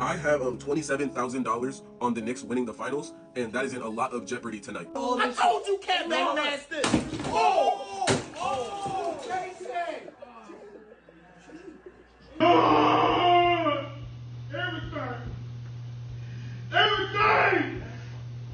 I have $27,000 on the Knicks winning the finals, and that is in a lot of jeopardy tonight. I told you can't make nasty. Oh, oh, Jason. Everything!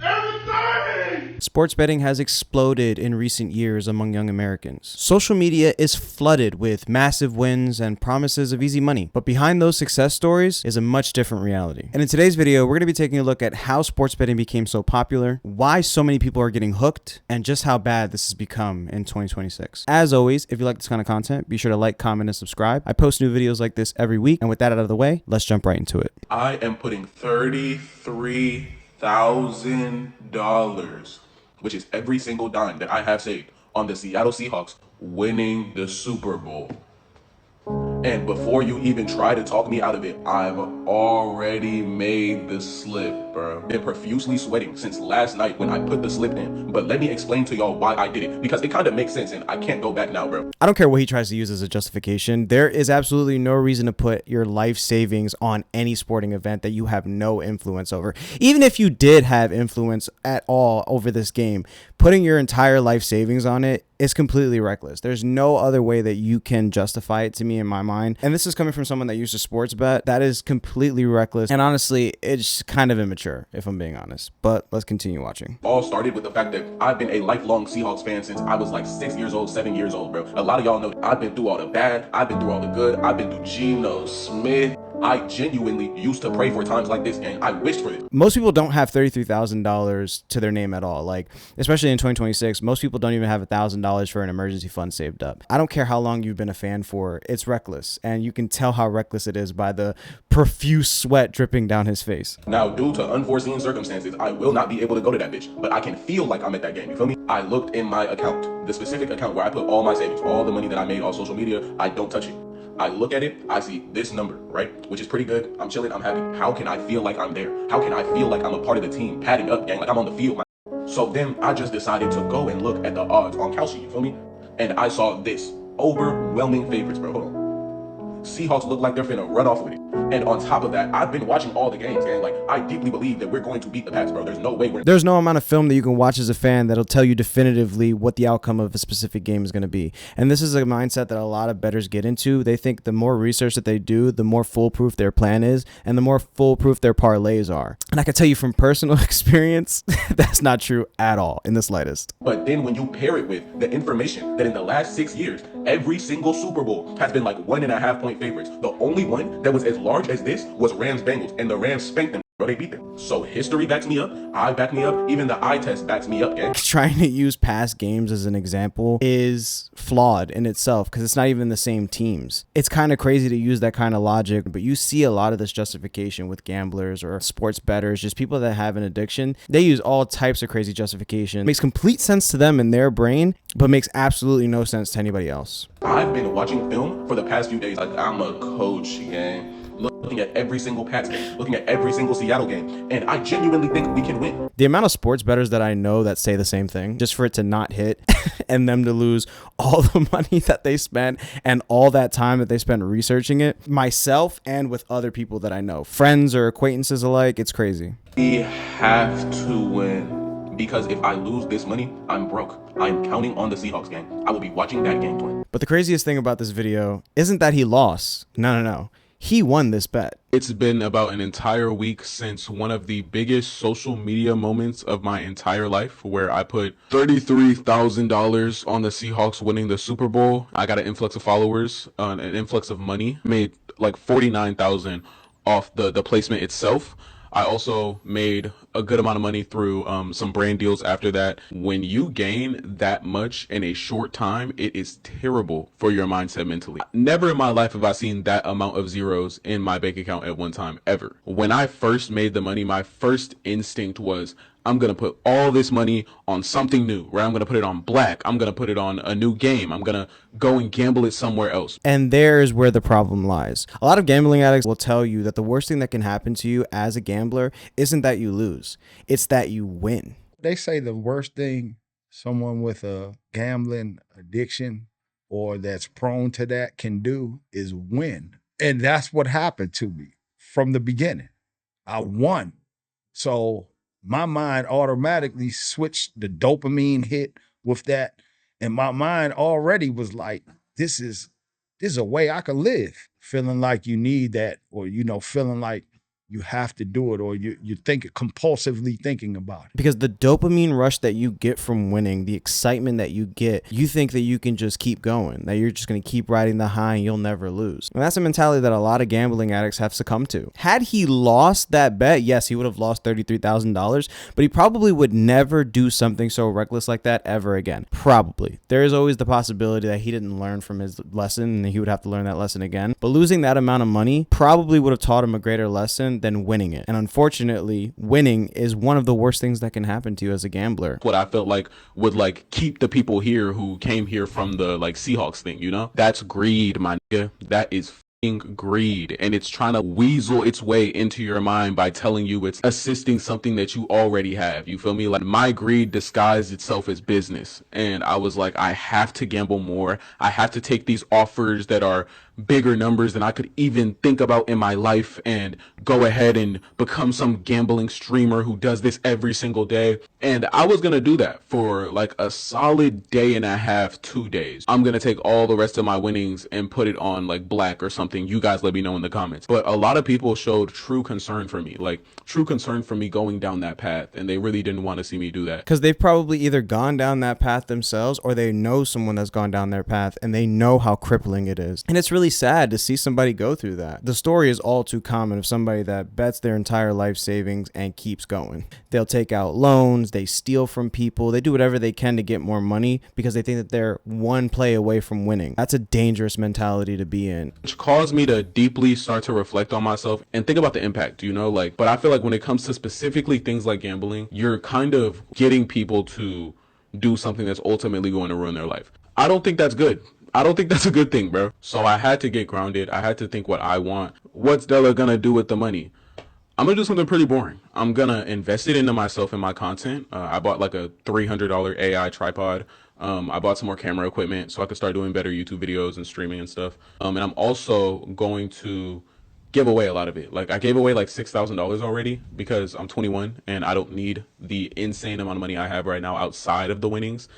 Everything! Sports betting has exploded in recent years among young Americans. Social media is flooded with massive wins and promises of easy money. But behind those success stories is a much different reality. And in today's video, we're going to be taking a look at how sports betting became so popular, why so many people are getting hooked, and just how bad this has become in 2026. As always, if you like this kind of content, be sure to like, comment, and subscribe. I post new videos like this every week. And with that out of the way, let's jump right into it. I am putting $33,000, which is every single dime that I have saved, on the Seattle Seahawks winning the Super Bowl. And before you even try to talk me out of it, I've already made the slip, bro. Been profusely sweating since last night when I put the slip in. But let me explain to y'all why I did it, because it kind of makes sense and I can't go back now, bro. I don't care what he tries to use as a justification. There is absolutely no reason to put your life savings on any sporting event that you have no influence over. Even if you did have influence at all over this game, putting your entire life savings on it is completely reckless. There's no other way that you can justify it to me in my mind. And this is coming from someone that used to sports bet. That is completely reckless. And honestly, it's kind of immature, if I'm being honest. But let's continue watching. All started with the fact that I've been a lifelong Seahawks fan since I was like 6 years old, 7 years old, bro. A lot of y'all know I've been through all the bad, I've been through all the good, I've been through Geno Smith. I genuinely used to pray for times like this, and I wished for it. Most people don't have $33,000 to their name at all. Like, especially in 2026, most people don't even have $1,000 for an emergency fund saved up. I don't care how long you've been a fan for, it's reckless. And you can tell how reckless it is by the profuse sweat dripping down his face. Now, due to unforeseen circumstances, I will not be able to go to that bitch, but I can feel like I'm at that game, you feel me? I looked in my account, the specific account where I put all my savings, all the money that I made on social media, I don't touch it. I look at it, I see this number, right? Which is pretty good. I'm chilling, I'm happy. How can I feel like I'm there? How can I feel like I'm a part of the team, padding up, gang, like I'm on the field? So then I just decided to go and look at the odds on Kalshi, you feel me? And I saw this overwhelming favorites, bro. Hold on. Seahawks look like they're finna run off with it. And on top of that, I've been watching all the games, and like, I deeply believe that we're going to beat the Pats, bro. There's no way There's no amount of film that you can watch as a fan that'll tell you definitively what the outcome of a specific game is going to be. And this is a mindset that a lot of bettors get into. They think the more research that they do, the more foolproof their plan is, and the more foolproof their parlays are. And I can tell you from personal experience, that's not true at all in the slightest. But then when you pair it with the information that in the last 6 years, every single Super Bowl has been like 1.5 point favorites. The only one that was as large as this was Rams Bengals, and the Rams spanked them, bro. They beat them. So history backs me up, I back me up, even the eye test backs me up, gang. Trying to use past games as an example is flawed in itself because it's not even the same teams. It's kind of crazy to use that kind of logic, but you see a lot of this justification with gamblers or sports bettors, just people that have an addiction. They use all types of crazy justification. It makes complete sense to them in their brain, but makes absolutely no sense to anybody else. I've been watching film for the past few days. Like, I'm a coach, gang. Looking at every single Pats game, looking at every single Seattle game, and I genuinely think we can win. The amount of sports bettors that I know that say the same thing, just for it to not hit and them to lose all the money that they spent and all that time that they spent researching it, myself and with other people that I know, friends or acquaintances alike, it's crazy. We have to win, because if I lose this money, I'm broke. I'm counting on the Seahawks game. I will be watching that game twin. But the craziest thing about this video isn't that he lost. No. He won this bet. It's been about an entire week since one of the biggest social media moments of my entire life, where I put $33,000 on the Seahawks winning the Super Bowl. I got an influx of followers, an influx of money, made like $49,000 off the placement itself. I also made a good amount of money through some brand deals after that. When you gain that much in a short time, it is terrible for your mindset mentally. Never in my life have I seen that amount of zeros in my bank account at one time, ever. When I first made the money, my first instinct was, I'm going to put all this money on something new, right? I'm going to put it on black. I'm going to put it on a new game. I'm going to go and gamble it somewhere else. And there's where the problem lies. A lot of gambling addicts will tell you that the worst thing that can happen to you as a gambler isn't that you lose. It's that you win. They say the worst thing someone with a gambling addiction or that's prone to that can do is win. And that's what happened to me from the beginning. I won. So my mind automatically switched the dopamine hit with that. And my mind already was like, this is a way I could live. Feeling like you need that, or, feeling like you have to do it, or you think compulsively thinking about it. Because the dopamine rush that you get from winning, the excitement that you get, you think that you can just keep going, that you're just going to keep riding the high and you'll never lose. And that's a mentality that a lot of gambling addicts have succumbed to. Had he lost that bet, yes, he would have lost $33,000, but he probably would never do something so reckless like that ever again. Probably. There is always the possibility that he didn't learn from his lesson and he would have to learn that lesson again. But losing that amount of money probably would have taught him a greater lesson than winning it. And unfortunately, winning is one of the worst things that can happen to you as a gambler. What I felt like would like keep the people here who came here from the like Seahawks thing, you know? That's greed, my nigga. That is greed, and it's trying to weasel its way into your mind by telling you it's assisting something that you already have. You feel me? Like, my greed disguised itself as business, and I was like, I have to gamble more. I have to take these offers that are bigger numbers than I could even think about in my life and go ahead and become some gambling streamer who does this every single day. And I was gonna do that for like a solid day and a half, 2 days. I'm gonna take all the rest of my winnings and put it on like black or something. You guys let me know in the comments. But a lot of people showed true concern for me, like true concern for me going down that path, and they really didn't want to see me do that. Because they've probably either gone down that path themselves, or they know someone that's gone down their path and they know how crippling it is. And it's really sad to see somebody go through that. The story is all too common of somebody that bets their entire life savings and keeps going. They'll take out loans, they steal from people, they do whatever they can to get more money because they think that they're one play away from winning. That's a dangerous mentality to be in. Which caused me to deeply start to reflect on myself and think about the impact, you know, like, but I feel like when it comes to specifically things like gambling, you're kind of getting people to do something that's ultimately going to ruin their life. I don't think that's good. I don't think that's a good thing, bro. So I had to get grounded. I had to think what I want. What's Della gonna do with the money? I'm gonna do something pretty boring. I'm gonna invest it into myself and my content. I bought like a $300 AI tripod. I bought some more camera equipment so I could start doing better YouTube videos and streaming and stuff. And I'm also going to give away a lot of it. Like, I gave away like $6,000 already because I'm 21 and I don't need the insane amount of money I have right now outside of the winnings.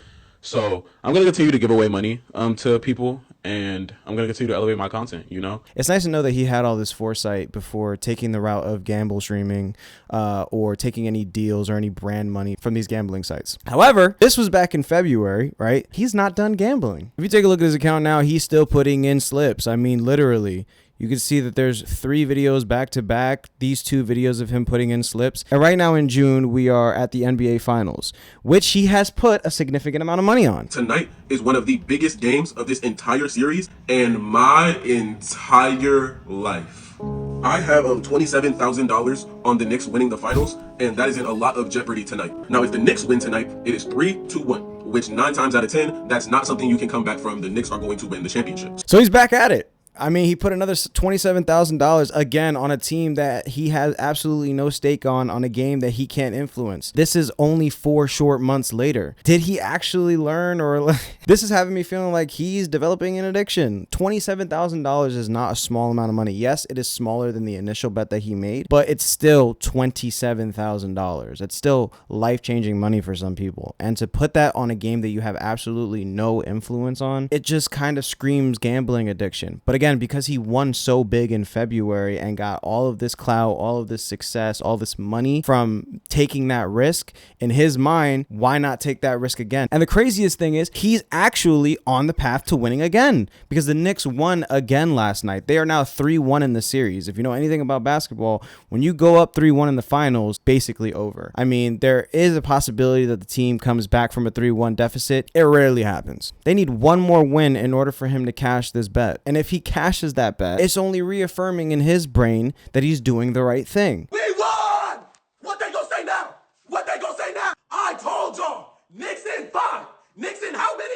So I'm going to continue to give away money to people, and I'm going to continue to elevate my content, you know? It's nice to know that he had all this foresight before taking the route of gamble streaming or taking any deals or any brand money from these gambling sites. However, this was back in February, right? He's not done gambling. If you take a look at his account now, he's still putting in slips. I mean, literally. You can see that there's 3 videos back to back, these 2 videos of him putting in slips. And right now in June, we are at the NBA Finals, which he has put a significant amount of money on. Tonight is one of the biggest games of this entire series and my entire life. I have $27,000 on the Knicks winning the finals, and that is in a lot of jeopardy tonight. Now, if the Knicks win tonight, it is 3-1, which 9 times out of 10, that's not something you can come back from. The Knicks are going to win the championship. So he's back at it. I mean, he put another $27,000 again on a team that he has absolutely no stake on a game that he can't influence. This is only 4 short months later. Did he actually learn, or this is having me feeling like he's developing an addiction? $27,000 is not a small amount of money. Yes, it is smaller than the initial bet that he made, but it's still $27,000. It's still life-changing money for some people. And to put that on a game that you have absolutely no influence on, it just kind of screams gambling addiction. But again, because he won so big in February and got all of this clout, all of this success, all this money from taking that risk, in his mind, why not take that risk again? And the craziest thing is he's actually on the path to winning again, because the Knicks won again last night. They are now 3-1 in the series. If you know anything about basketball, when you go up 3-1 in the finals, basically over. I mean, there is a possibility that the team comes back from a 3-1 deficit. It rarely happens. They need one more win in order for him to cash this bet. And if he cashes that bet, it's only reaffirming in his brain that he's doing the right thing. We won! What they gonna say now? What they gonna say now? I told y'all, Knicks in 5. Knicks in how many?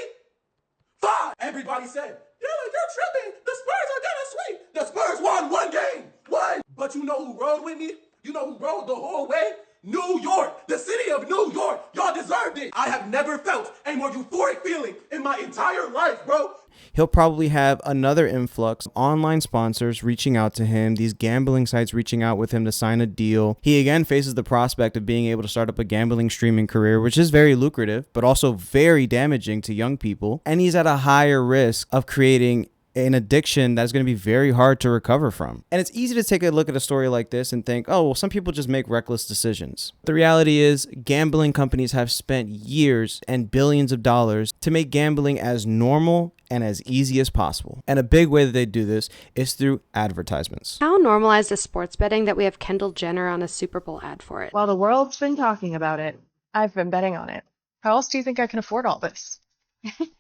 5. Everybody said, you're tripping. The Spurs are gonna sweep. The Spurs won 1 game. 1. But you know who rode with me? You know who rode the whole way? New York, the city of New York, y'all deserved it. I have never felt a more euphoric feeling in my entire life, bro. He'll probably have another influx of online sponsors reaching out to him, these gambling sites reaching out with him to sign a deal. He again faces the prospect of being able to start up a gambling streaming career, which is very lucrative, but also very damaging to young people. And he's at a higher risk of creating an addiction that's going to be very hard to recover from. And it's easy to take a look at a story like this and think, oh, well, some people just make reckless decisions. The reality is gambling companies have spent years and billions of dollars to make gambling as normal and as easy as possible. And a big way that they do this is through advertisements. How normalized is sports betting that we have Kendall Jenner on a Super Bowl ad for it? While the world's been talking about it, I've been betting on it. How else do you think I can afford all this?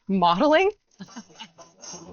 Modeling?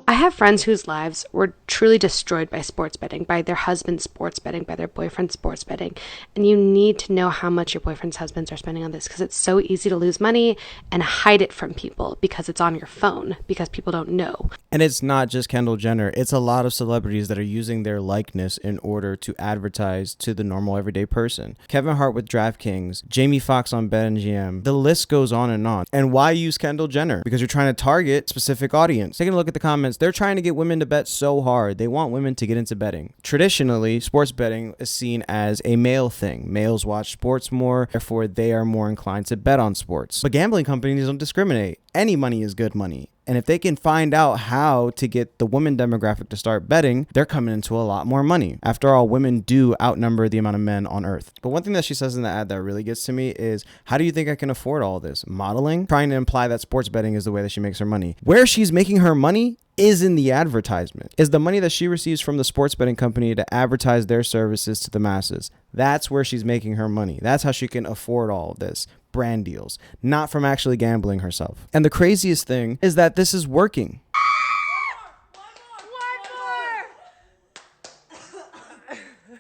I have friends whose lives were truly destroyed by sports betting, by their husband's sports betting, by their boyfriend's sports betting. And you need to know how much your boyfriend's husbands are spending on this, because it's so easy to lose money and hide it from people because it's on your phone, because people don't know. And it's not just Kendall Jenner. It's a lot of celebrities that are using their likeness in order to advertise to the normal everyday person. Kevin Hart with DraftKings, Jamie Foxx on BetMGM. The list goes on and on. And why use Kendall Jenner? Because you're trying to target a specific audience. Taking a look at the comments, they're trying to get women to bet so hard. They want women to get into betting. Traditionally, sports betting is seen as a male thing. Males watch sports more, therefore they are more inclined to bet on sports. But gambling companies don't discriminate. Any money is good money. And if they can find out how to get the women demographic to start betting, they're coming into a lot more money. After all, women do outnumber the amount of men on earth. But one thing that she says in the ad that really gets to me is, how do you think I can afford all this? Modeling? Trying to imply that sports betting is the way that she makes her money. Where she's making her money is in the advertisement, is the money that she receives from the sports betting company to advertise their services to the masses. That's where she's making her money. That's how she can afford all of this. Brand deals, not from actually gambling herself. And the craziest thing is that this is working.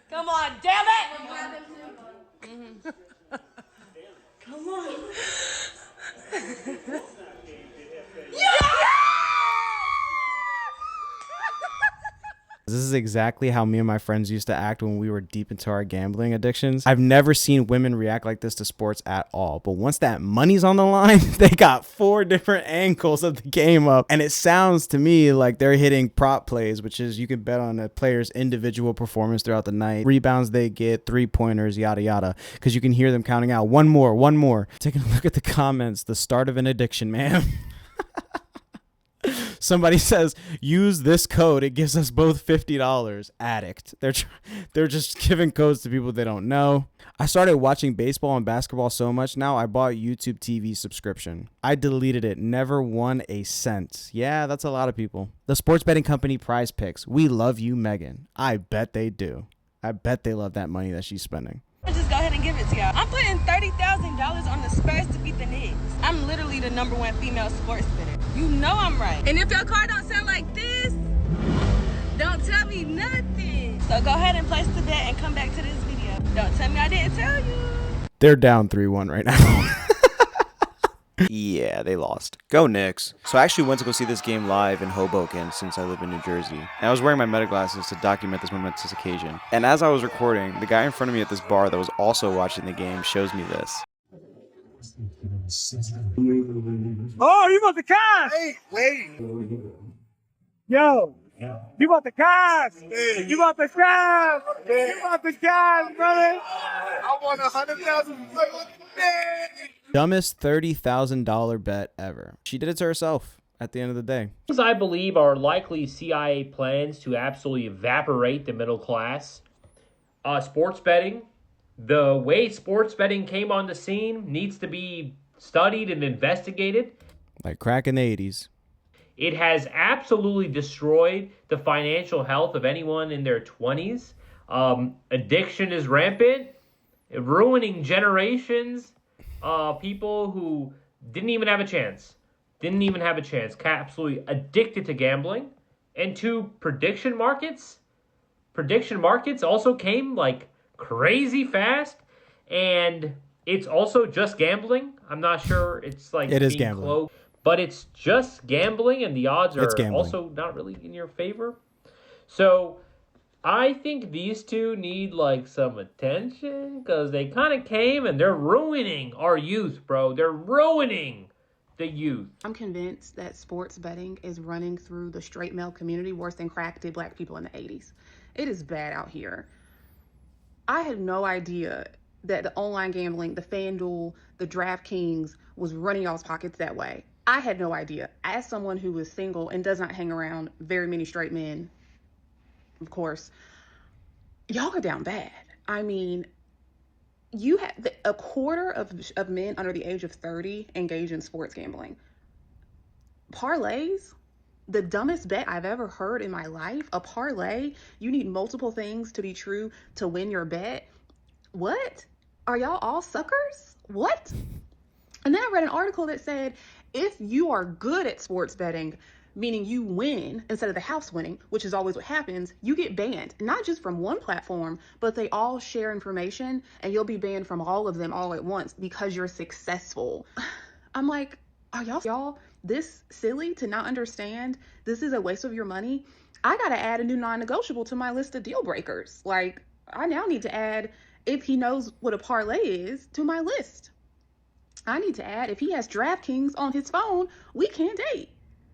Come on, damn it! Come on. This is exactly how me and my friends used to act when we were deep into our gambling addictions. I've never seen women react like this to sports at all. But once that money's on the line, they got 4 different angles of the game up. And it sounds to me like they're hitting prop plays, which is you can bet on a player's individual performance throughout the night, rebounds they get, 3-pointers, yada, yada. Because you can hear them counting out, one more. Taking a look at the comments, the start of an addiction, man. Somebody says, use this code. It gives us both $50. Addict. They're just giving codes to people they don't know. I started watching baseball and basketball so much now I bought YouTube TV subscription. I deleted it. Never won a cent. Yeah, that's a lot of people. The sports betting company Prize Picks. We love you, Megan. I bet they do. I bet they love that money that she's spending. Just go ahead and give it to y'all. I'm putting $30,000 on the Spurs to beat the Knicks. I'm literally the #1 female sports bettor. You know I'm right. And if your car don't sound like this, don't tell me nothing. So go ahead and place the bet and come back to this video. Don't tell me I didn't tell you. They're down 3-1 right now. Yeah, they lost. Go Knicks. So I actually went to go see this game live in Hoboken since I live in New Jersey. And I was wearing my meta glasses to document this momentous occasion. And as I was recording, the guy in front of me at this bar that was also watching the game shows me this. Oh, you want the cash? Wait. Yo, you want the cash? You want the cash? You want the cash, brother? I want 100,000. Dumbest $30,000 bet ever. She did it to herself at the end of the day. I believe are likely CIA plans to absolutely evaporate the middle class. Sports betting, the way sports betting came on the scene needs to be studied and investigated. Like crack in the 80s. It has absolutely destroyed the financial health of anyone in their 20s. Addiction is rampant, ruining generations. People who didn't even have a chance, absolutely addicted to gambling. And to prediction markets also came like crazy fast, and it's also just gambling. I'm not sure it's like it is gambling, but it's just gambling, and the odds are also not really in your favor. So I think these two need like some attention because they kind of came and they're ruining our youth, bro. They're ruining the youth. I'm convinced that sports betting is running through the straight male community worse than crack did black people in the 80s. It is bad out here. I had no idea that the online gambling, the FanDuel, the DraftKings was running y'all's pockets that way. I had no idea. As someone who is single and does not hang around very many straight men, of course, y'all are down bad. I mean, you have a quarter of men under the age of 30 engage in sports gambling. Parlays, the dumbest bet I've ever heard in my life. A parlay, you need multiple things to be true to win your bet. What? Are y'all all suckers? What? And then I read an article that said, if you are good at sports betting, meaning you win instead of the house winning, which is always what happens, you get banned, not just from one platform, but they all share information and you'll be banned from all of them all at once because you're successful. I'm like, are y'all this silly to not understand this is a waste of your money? I gotta add a new non-negotiable to my list of deal breakers. Like, I now need to add, if he knows what a parlay is, to my list. I need to add, if he has DraftKings on his phone, we can't date.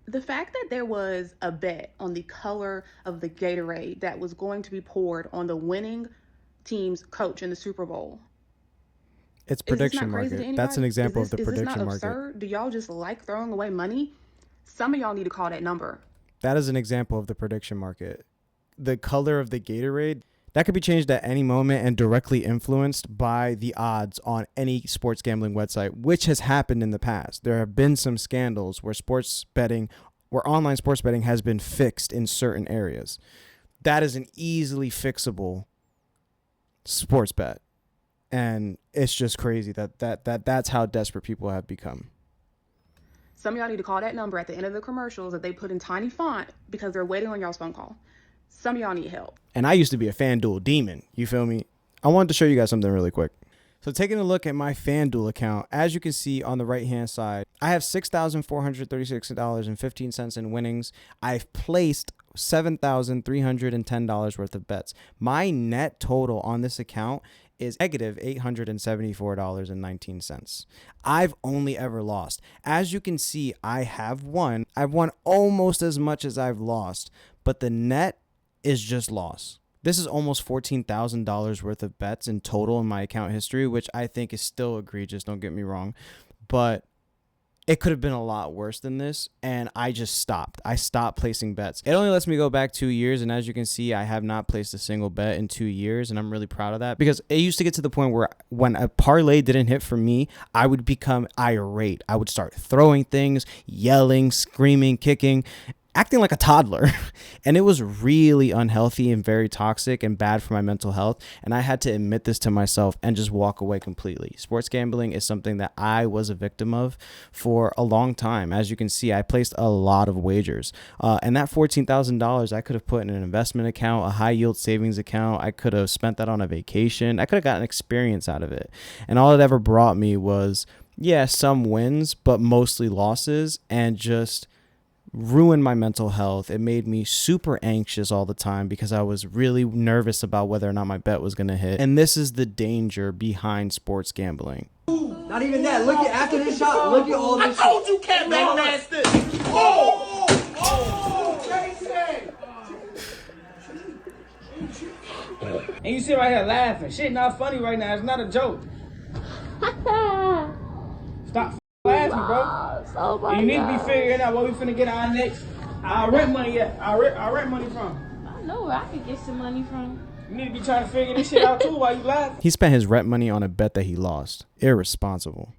The fact that there was a bet on the color of the Gatorade that was going to be poured on the winning team's coach in the Super Bowl. It's prediction market. That's an example of the prediction market. Absurd? Do y'all just like throwing away money? Some of y'all need to call that number. That is an example of the prediction market. The color of the Gatorade, that could be changed at any moment and directly influenced by the odds on any sports gambling website, which has happened in the past. There have been some scandals where online sports betting has been fixed in certain areas. That is an easily fixable sports bet. And it's just crazy that's how desperate people have become. Some of y'all need to call that number at the end of the commercials that they put in tiny font because they're waiting on y'all's phone call. Some of y'all need help. And I used to be a FanDuel demon. You feel me? I wanted to show you guys something really quick. So taking a look at my FanDuel account, as you can see on the right-hand side, I have $6,436.15 in winnings. I've placed $7,310 worth of bets. My net total on this account is negative $874.19. I've only ever lost. As you can see, I've won almost as much as I've lost, but the net is just loss. This is almost $14,000 worth of bets in total in my account history, which I think is still egregious, don't get me wrong, but it could have been a lot worse than this, and I just stopped. I stopped placing bets. It only lets me go back 2 years, and as you can see, I have not placed a single bet in 2 years, and I'm really proud of that, because it used to get to the point where when a parlay didn't hit for me, I would become irate. I would start throwing things, yelling, screaming, kicking, acting like a toddler. And it was really unhealthy and very toxic and bad for my mental health. And I had to admit this to myself and just walk away completely. Sports gambling is something that I was a victim of for a long time. As you can see, I placed a lot of wagers. And that $14,000 I could have put in an investment account, a high yield savings account. I could have spent that on a vacation. I could have gotten experience out of it. And all it ever brought me was, some wins, but mostly losses, and just ruined my mental health. It made me super anxious all the time because I was really nervous about whether or not my bet was going to hit. And this is the danger behind sports gambling. Not even that. Look at after this shot. Look at all this. I told you can't make this. And you sit right here laughing. Shit not funny right now. It's not a joke. Stop laughing, bro. You need to be figuring out what we finna get our next. Our rent money at. Our rent money from. I know where I could get some money from. You need to be trying to figure this shit out too while you laughing. He spent his rent money on a bet that he lost. Irresponsible.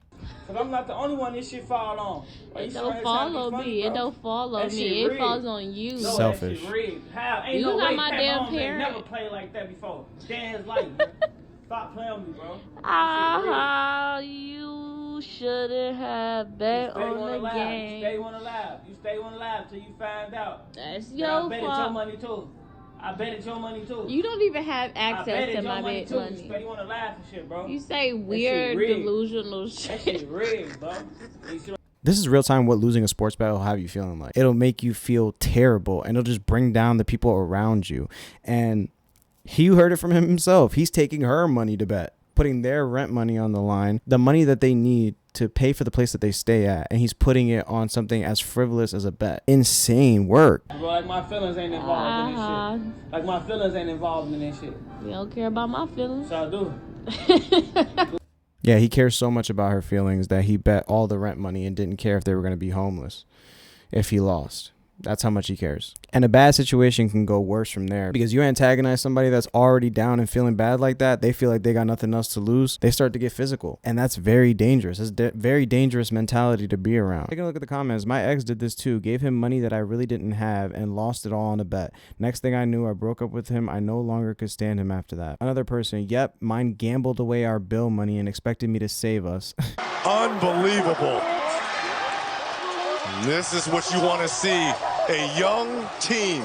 Cause I'm not the only one this shit fall on. It don't follow me. It don't follow me. It falls on you. No, selfish. That shit rigged. How? Ain't You no not way my Pat damn Mahomes ain't parent. never played like that before. Day in his life. Stop playing with me, bro. You shouldn't have bet on the game. You stay one alive. You stay one alive till you find out. That's And your I bet it's your fault. money too. I bet it's your money too. You don't even have I bet access it's to your my money bet too. money. You stay one alive and shit, bro. You say That weird, shit rigged. delusional That shit. shit rigged, bro. You see what This is real time what losing a sports bet will have you feeling like. It'll make you feel terrible, and it'll just bring down the people around you. And You heard it from him himself. He's taking her money to bet, putting their rent money on the line, the money that they need to pay for the place that they stay at, and he's putting it on something as frivolous as a bet. Insane work. Bro, like my feelings ain't involved in this shit. Like my feelings ain't involved in this shit. You don't care about my feelings. So I do. Yeah, he cares so much about her feelings that he bet all the rent money and didn't care if they were going to be homeless if he lost. That's how much he cares. And a bad situation can go worse from there, because you antagonize somebody that's already down and feeling bad like that. They feel like they got nothing else to lose. They start to get physical, and that's very dangerous. It's very dangerous mentality to be around. Take a look at the comments. My ex did this too. Gave him money that I really didn't have and lost it all on a bet. Next thing I knew, I broke up with him. I no longer could stand him after that. Another person, yep, mine gambled away our bill money and expected me to save us. Unbelievable. This is what you want to see. A young team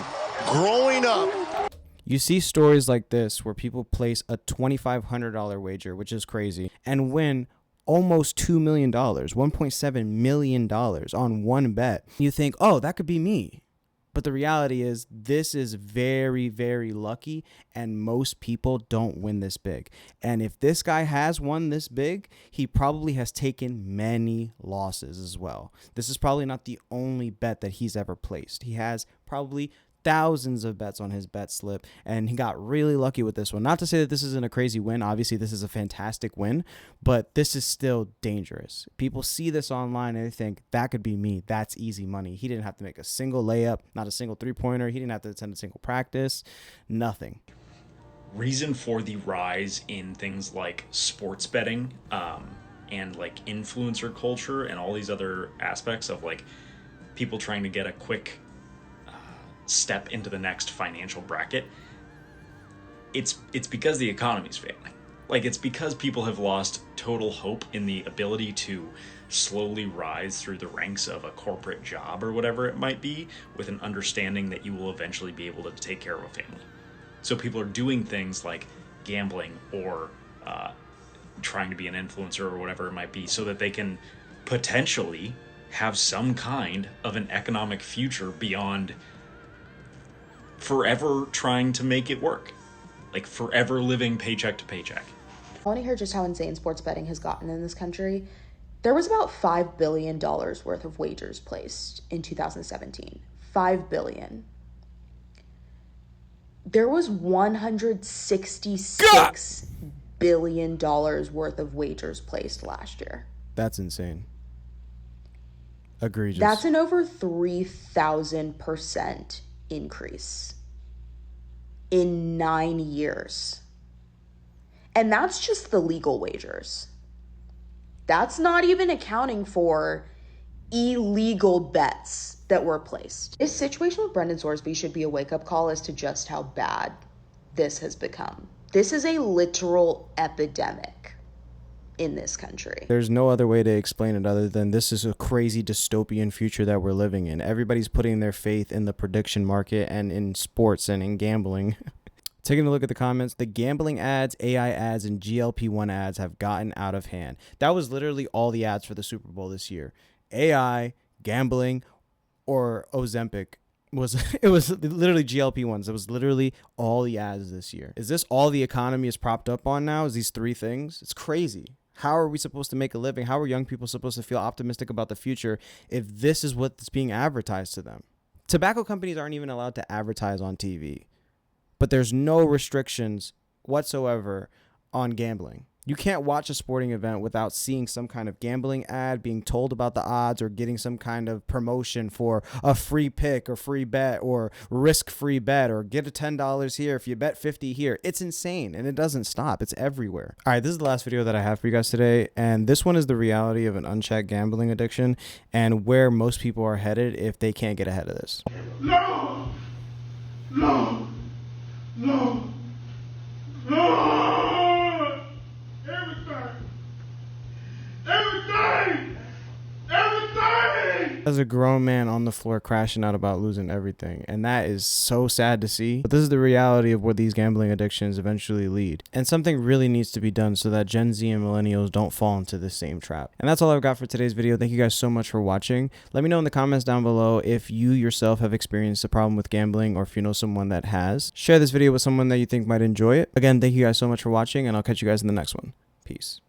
growing up. You see stories like this where people place a $2,500 wager, which is crazy, and win almost $2 million, $1.7 million on one bet. You think, oh, that could be me. But the reality is this is very, very lucky, and most people don't win this big. And if this guy has won this big, he probably has taken many losses as well. This is probably not the only bet that he's ever placed. He has probably thousands of bets on his bet slip, and he got really lucky with this one. Not to say that this isn't a crazy win. Obviously, this is a fantastic win, but this is still dangerous. People see this online and they think, that could be me. That's easy money. He didn't have to make a single layup, not a single three-pointer. He didn't have to attend a single practice, nothing. Reason for the rise in things like sports betting and like influencer culture and all these other aspects of like people trying to get a quick step into the next financial bracket, it's because the economy's failing. Like, it's because people have lost total hope in the ability to slowly rise through the ranks of a corporate job or whatever it might be, with an understanding that you will eventually be able to take care of a family. So people are doing things like gambling or trying to be an influencer or whatever it might be, so that they can potentially have some kind of an economic future beyond forever trying to make it work, like forever living paycheck to paycheck. I want to hear just how insane sports betting has gotten in this country. There was about $5 billion worth of wagers placed in 2017. $5 billion. There was $166 billion worth of wagers placed last year. That's insane. Egregious. That's an over 3,000% increase in 9 years. And that's just the legal wagers. That's not even accounting for illegal bets that were placed. This situation with Brendan Sorsby should be a wake-up call as to just how bad this has become. This is a literal epidemic in this country. There's no other way to explain it other than this is a crazy dystopian future that we're living in. Everybody's putting their faith in the prediction market and in sports and in gambling. Taking a look at the comments, the gambling ads, AI ads, and GLP-1 ads have gotten out of hand. That was literally all the ads for the Super Bowl this year. AI, gambling, or Ozempic. It was literally GLP-1s. It was literally all the ads this year. Is this all the economy is propped up on now? Is these three things? It's crazy. How are we supposed to make a living? How are young people supposed to feel optimistic about the future if this is what's being advertised to them? Tobacco companies aren't even allowed to advertise on TV, but there's no restrictions whatsoever on gambling. You can't watch a sporting event without seeing some kind of gambling ad, being told about the odds, or getting some kind of promotion for a free pick or free bet or risk-free bet, or get a $10 here if you bet 50 here. It's insane, and it doesn't stop. It's everywhere. All right, this is the last video that I have for you guys today, and this one is the reality of an unchecked gambling addiction and where most people are headed if they can't get ahead of this. No! No! No! No! Everything! Everything! Everything! How's a grown man on the floor crashing out about losing everything. And that is so sad to see. But this is the reality of where these gambling addictions eventually lead. And something really needs to be done so that Gen Z and millennials don't fall into the same trap. And that's all I've got for today's video. Thank you guys so much for watching. Let me know in the comments down below if you yourself have experienced a problem with gambling, or if you know someone that has. Share this video with someone that you think might enjoy it. Again, thank you guys so much for watching, and I'll catch you guys in the next one. Peace.